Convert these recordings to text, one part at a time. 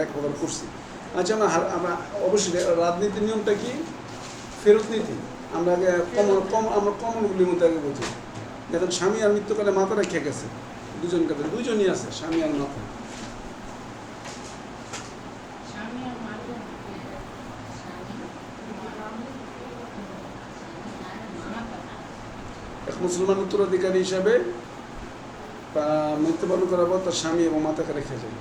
এক প্রকার করছি। আচ্ছা, আমরা অবশ্যই রাজনীতির নিয়মটা কি? ফেরত নীতি। আমরা আগে আমরা কমনগুলির মধ্যে আগে বুঝি। দেখেন, স্বামী আর মৃত্যুকালে মাথা রেখে গেছে দুজনই আছে, স্বামী আর মাতা। এক মুসলমান উত্তরাধিকারী হিসাবে বা মৃত্যুবরণ করার পর তার স্বামী এবং মাতাকে রেখে যায়।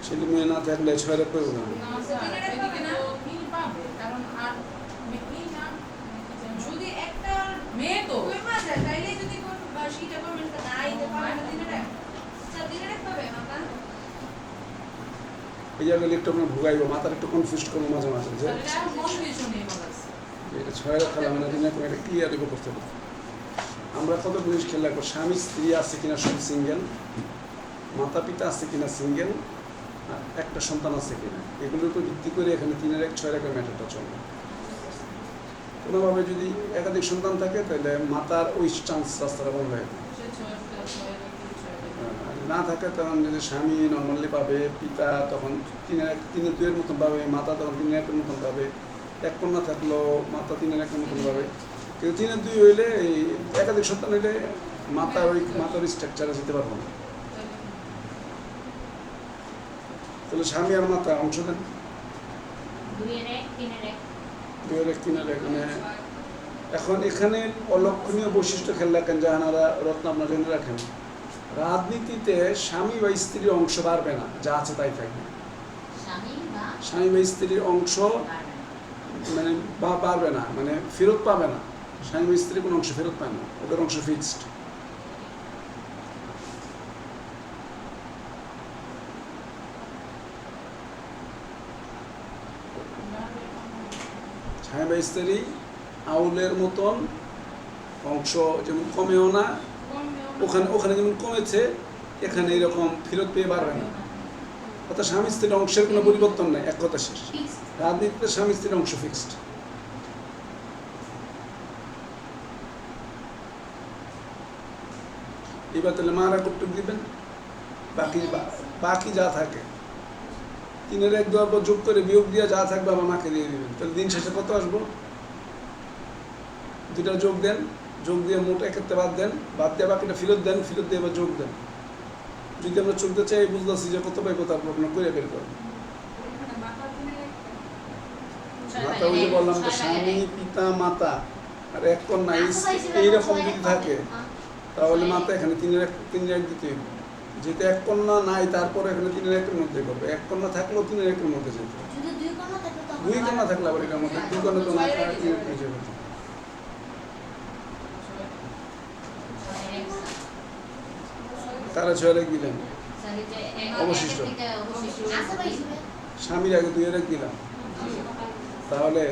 ছেলে মেয়ে না থাকলে 6 রাখবে না। এই জায়গায় একটু আমরা ভুগাইবো, মাথার একটু কনফিউজ করবো মাঝে মাঝে যে এটা 6 রাখা মানে দিনে কোনো একটা ক্লিয়ার করতে হবে। আমরা কত জিনিস খেয়াল রাখবো, স্বামী স্ত্রী আছে কিনা সব সিঙ্গেল, মাতা পিতা আছে কিনা সিঙ্গেল, আর একটা সন্তান আছে কিনা, এগুলোর উপর ভিত্তি করে এখানে 3-এর 1 6 রাখার ম্যাটারটা চলবে। কোনোভাবে যদি একাধিক সন্তান থাকে তাহলে মাতার ওই চান্স রাস্তাটা বন্ধ হয়ে যাবে। না থাকে তখন যদি স্বামী নর্মালি পাবে, পিতা তখন 3-এর 2-এর মতন পাবে, মাতা তখন 3-এর 1-এর মতন পাবে, এক কন্যা থাকলেও মাতা 3-এর 1-এর মতন পাবে। কিন্তু 3-এর 2 হইলে এই একাধিক সন্তান হইলে মাতার স্ট্রাকচারে যেতে পারবো না। তাহলে স্বামী আর মাতা অংশ দেন 2-এর 1 3-এর 1 2-এর 1 3-এর 1। মানে এখন এখানে অলক্ষণীয় বৈশিষ্ট্য খেয়াল রাখেন, জাহানারা রত্ন আপনার জেনে রাখেন, রাজনীতিতে স্বামী বা স্ত্রীর অংশ বাড়বে না, যা আছে তাই থাকবে। স্বামী বা স্ত্রীর অংশ মানে বাড়বে না, মানে ফেরত পাবে না। স্বামী বা স্ত্রী কোনো অংশ ফেরত পায় না, ওদের অংশ ফিক্সড। স্বামী বা স্ত্রী আউলের মতন অংশ যেমন কমেও না, ওখানে যেমন কমেছে এখানে এরকম ফেরত পেয়ে পারবে না। অর্থাৎ স্বামী স্ত্রীর অংশের কোনো পরিবর্তন নাই, এক কথা শেষ। রাজনীতিতে স্বামী স্ত্রীর অংশ ফিক্সড। এবার তাহলে মারা কর্তৃক দিবেন, বাকি যা থাকে 3-এর 1 দেওয়ার পর যোগ করে বিয়োগ দিয়ে যা থাকবে আমার মাকে দিয়ে দিবেন। তাহলে দিন শেষে কত আসবো? 2টা যোগ দেন, যোগ দিয়ে মোট 1-এর বাদ দেন, বাদ দিয়ে বাকিটা ফেরত দেন, ফেরত দিয়ে এবার যোগ দেন। যদি আমরা চলতে চাই বুঝতেছি যে কত পাইবো, তারপর আপনার করে বের করবেন। মাতা ওই যে বললাম যে স্বামী পিতা মাতা আর 1 কন্যা এইরকম যদি থাকে তাহলে মাতা এখানে 3-এর 1 দিতে হবে। যেটা 1 কন্যা নাই তারপর এখানে 3-এর 1-এর মধ্যে করবে, 1 কন্যা থাকলেও 3-এর 1-এর মধ্যে যেতে হবে। 2 কন্যা থাকলে আবার এটার মধ্যে 2 কন্যা তো না, 3-এর 1 যাবে। তারা 6-এর 1 দিলেন, অবশিষ্ট স্বামীর আগে 2-এর 1 দিলাম, তাহলে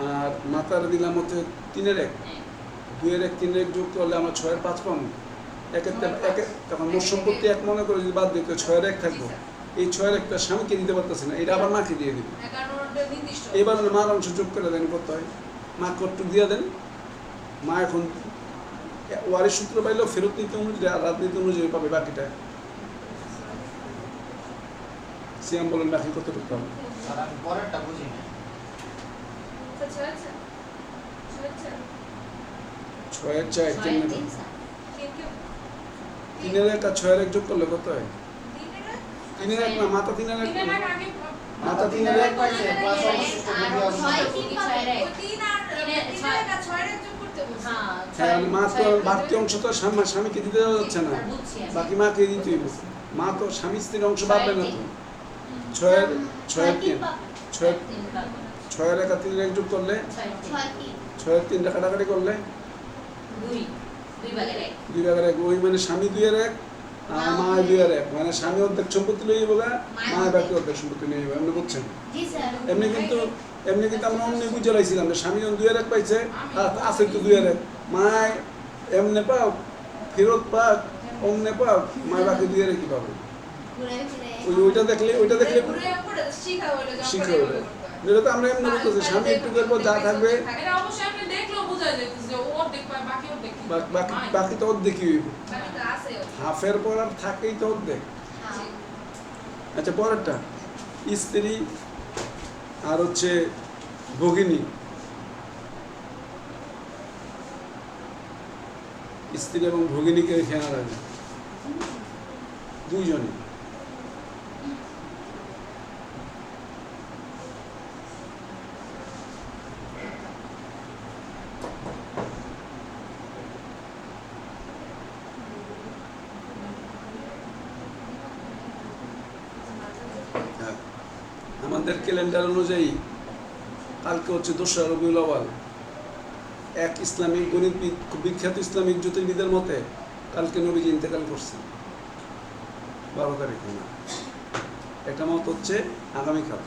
আর মাতার দিলাম হচ্ছে 3-এর 1, 2-এর 1 3-এর 1 যোগ করলে আমরা 6-এর 5 পাবো। তখন মোট সম্পত্তি 1 মনে করে যদি বাদ দিতে 6-এর 1 থাকবো, এই 6-এর 1টা স্বামীকে দিতে পারতেছে না, এটা আবার মাকে দিয়ে দিবে। এবার মার অংশ যোগ করে দেন, করতে হয় মা কর্তৃক দিয়ে দেন। মা এখন ওয়ারিশ সূত্র পাইলেও ফেরত নীতি অনুযায়ী রাজনীতি অনুযায়ী পাবে বাকিটা। সিয়াম বলেন বাকি কতটুকু পাবে? 6-এর 4 কেমনে? 3-এর 1 আর 6-এর 1 যোগ করলে কত হয়? 3-এর 1 না, মাতা 3-এর 1, মাতা 3-এর 1 মা তো বাড়তি অংশ তো স্বামীকে দিতে যাচ্ছে না, বাকি মাকে দিতে হইব। মা তো স্বামী স্ত্রীর অংশ বাড়বে না তো। 6-এর 3 6-এর 1 আর 3-এর 1 যোগ করলে 6-এর 3 কাটাকাটি করলে 2 ভাগের 1, ওই মানে স্বামী 2-এর 1 আর মা 2-এর 1, মানে স্বামী অর্ধেক সম্পত্তি লইয়ে বলা, মা বাকি অর্ধেক সম্পত্তি লইয়ে যাবে। এমনি বুঝছেন? এমনি কিন্তু আমরা অন্য বুঝে লাইছিলাম যে স্বামী যখন 2-এর 1 পাইছে আর আছে তো 2-এর 1, মা এমনি পাও ফেরত পাক, অমনে পাক, মা বাকি 2-এর 1 কি পাবে? ওইটা দেখলে শিখা হলো। এটা তো আমরা এমনি বলতেছি স্বামী একটু করবো যা থাকবে এটা অবশ্যই আপনি দেখলেও বোঝা যাইতেছে যে ও অর্ধেক পায় বাকি অর্ধেক কি বাকি তো অর্ধেকই হইব বাকি তো আছে হাফের পর আর থাকেই তো অর্ধেক। আচ্ছা পরেরটা স্ত্রী আর হচ্ছে ভগিনী, স্ত্রী এবং ভগিনীকে খেয়াল রাখবে দুইজনে। হ্যাঁ, আমাদের ক্যালেন্ডার অনুযায়ী কালকে হচ্ছে 2রা রবিউল আউয়াল। এক ইসলামিক গণিতবিদ, খুব বিখ্যাত ইসলামিক জ্যোতির্বিদের মতে কালকে নবীজি ইন্তেকাল করছেন 12 তারিখে। না, একটা মত হচ্ছে আগামীকাল,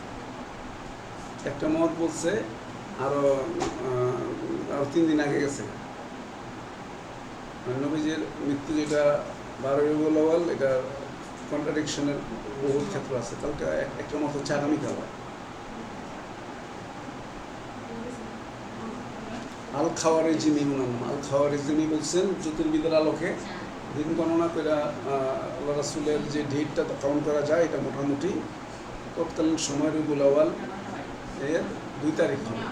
একটা মত বলছে আরো 3 দিন আগে গেছে। মানে নবীজির মৃত্যু যেটা 12 রবিউল আউয়াল, এটা কন্ট্রাডিকশনের বহুত ক্ষেত্র আছে। কালকে একটা মত হচ্ছে আগামীকাল। আল খাওয়ারিজিমি ওনার নাম। আল খাওয়ারিজিমি বলছেন জ্যোতির্বিদের আলোকে দিন গণনা করে আল্লাহ রাসূলের যে ডেটটা কাউন্ট করা যায়, এটা মোটামুটি তৎকালীন সময় রবিউল আউয়াল এর 2 তারিখ হবে।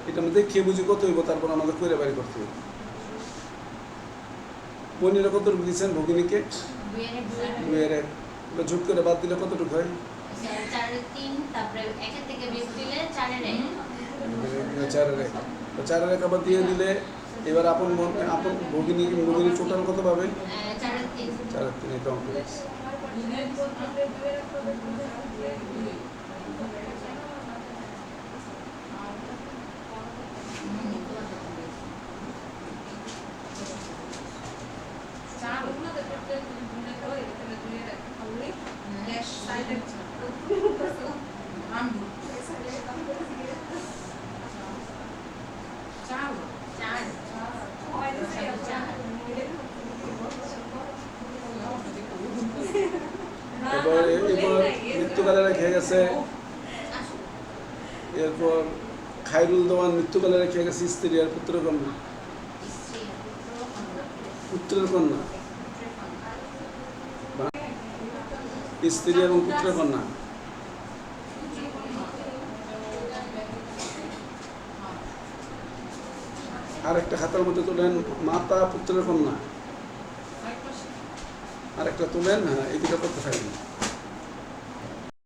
এটা মধ্যে কে বুঝি কত হইব, তারপর আমাদের কইরা বাড়ি করতে হবে। বোনেরা কত দিচ্ছেন ভগিনীকে? 2-1 যোগ করে বাদ দিলে কতটুকু হয়? 4-3, তারপরে 1 থেকে বিয়োগ দিলে 4-1। 4-1 তো 4-1 আবার দিয়ে দিলে এবার আপন ভগিনী টোটাল কত পাবে? 4-3। 4-3 এটা অঙ্ক। এবার মৃত্যুকালে রেখে গেছে। এরপর খায়রুল দেওয়ান মৃত্যুকালে রেখে গেছে স্ত্রী আর পুত্রের কন্যা। পুত্রের কন্যা, স্ত্রী এবং পুত্রের কন্যা। আর একটা খাতার মধ্যে তোলেন মাতা পুত্রের কন্যা, আর একটা তোলেন। হ্যাঁ, এই দুটো করতে থাকবেন।